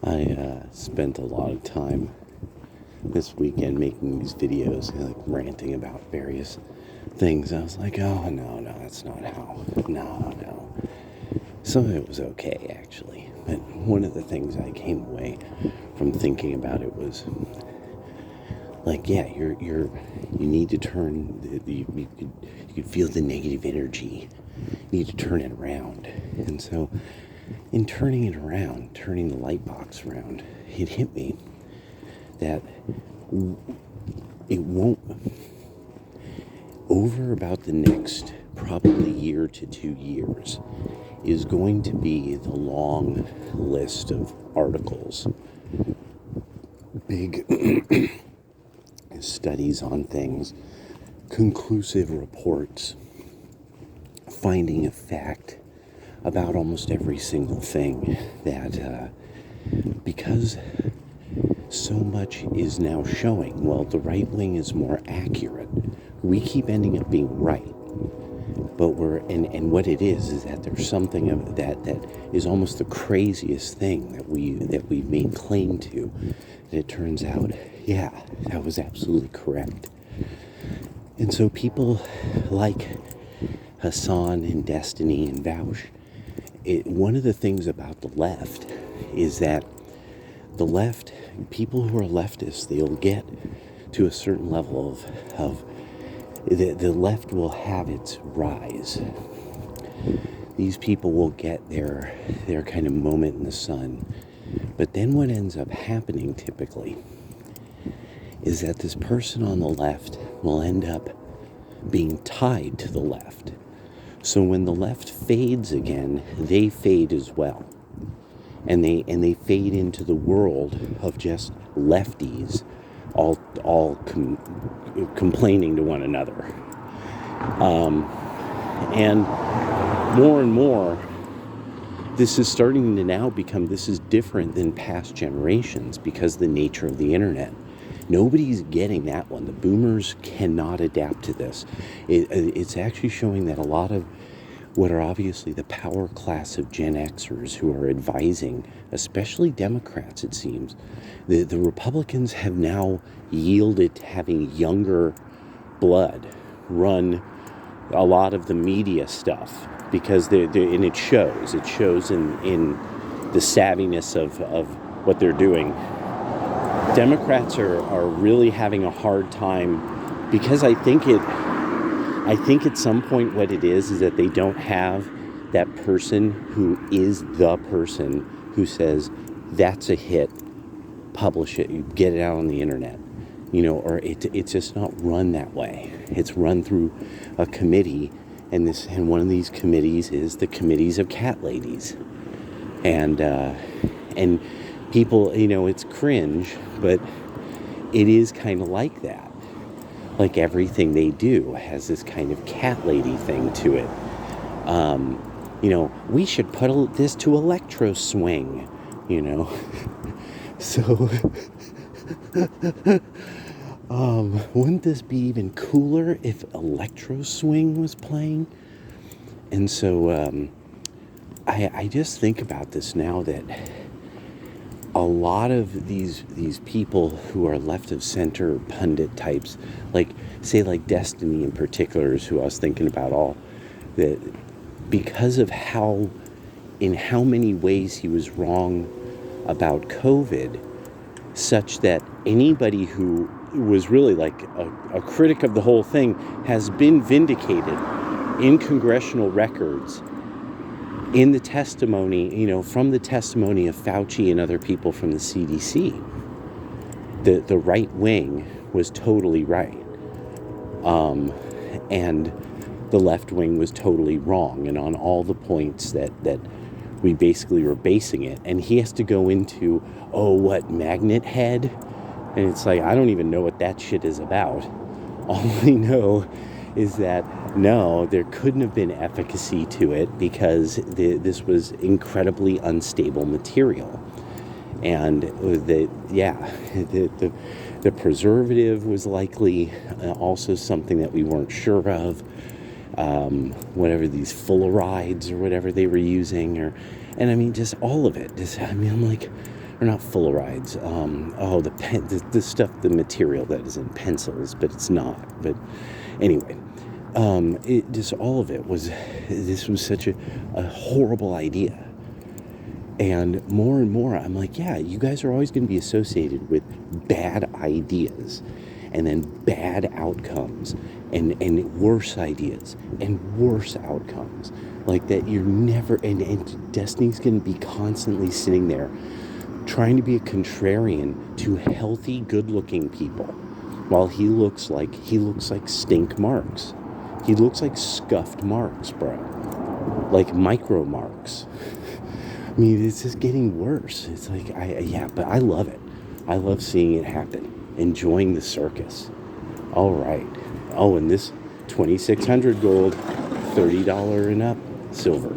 I spent a lot of time this weekend making these videos, like ranting about various things. I was like, oh, no, that's not how. No. Some of it was okay, actually. But one of the things I came away from thinking about it was like, yeah, you need to turn, you could feel the negative energy. You need to turn it around. And so in turning it around, turning the light box around, it hit me that it won't, over about the next probably year to 2 years, is going to be the long list of articles, big studies on things, conclusive reports, finding a fact about almost every single thing that because so much is now showing, well, the right wing is more accurate. We keep ending up being right. But and what it is that there's something of that is almost the craziest thing that we've made claim to. And it turns out, yeah, that was absolutely correct. And so people like Hassan and Destiny and Vaush, one of the things about the left is that the left, people who are leftists, they'll get to a certain level of the left will have its rise. These people will get their kind of moment in the sun. But then what ends up happening typically is that this person on the left will end up being tied to the left. So when the left fades again, they fade as well. And they fade into the world of just lefties all complaining to one another. And more, this is starting to now become, this is different than past generations because of the nature of the internet. Nobody's getting that one. The boomers cannot adapt to this. It's actually showing that a lot of what are obviously the power class of Gen Xers who are advising, especially Democrats, it seems, the Republicans have now yielded to having younger blood run a lot of the media stuff because and it shows in the savviness of what they're doing. Democrats are really having a hard time because I think at some point what it is that they don't have that person who is the person who says, that's a hit, publish it, you get it out on the internet, or it's just not run that way. It's run through a committee, and one of these committees is the committees of cat ladies. And people, it's cringe, but it is kind of like that. Like everything they do has this kind of cat lady thing to it. We should put this to electro swing, So, wouldn't this be even cooler if electro swing was playing? And so, I just think about this now that a lot of these people who are left of center pundit types, like Destiny in particular is who I was thinking about all, that because of in how many ways he was wrong about COVID, such that anybody who was really like a critic of the whole thing has been vindicated in congressional records in the testimony, from the testimony of Fauci and other people from the CDC. The right wing was totally right. And the left wing was totally wrong. And on all the points that we basically were basing it. And he has to go into, Magnet Head? And it's like, I don't even know what that shit is about. All I know is that no, there couldn't have been efficacy to it because this was incredibly unstable material. And the preservative was likely also something that we weren't sure of. Whatever these Fulleриdes or whatever they were using, and I mean, just all of it. I'm like, or not full rides. The stuff, the material that is in pencils, but it's not. But anyway, it just all of it was. This was such a horrible idea. And more, I'm like, yeah, you guys are always going to be associated with bad ideas and then bad outcomes and worse ideas and worse outcomes. Like that you're never, and Destiny's going to be constantly sitting there trying to be a contrarian to healthy, good-looking people while he looks like stink marks. He looks like scuffed marks, bro. Like micro marks. I mean, it's just getting worse. It's like, but I love it. I love seeing it happen. Enjoying the circus. All right. Oh, and this 2,600 gold, $30 and up silver.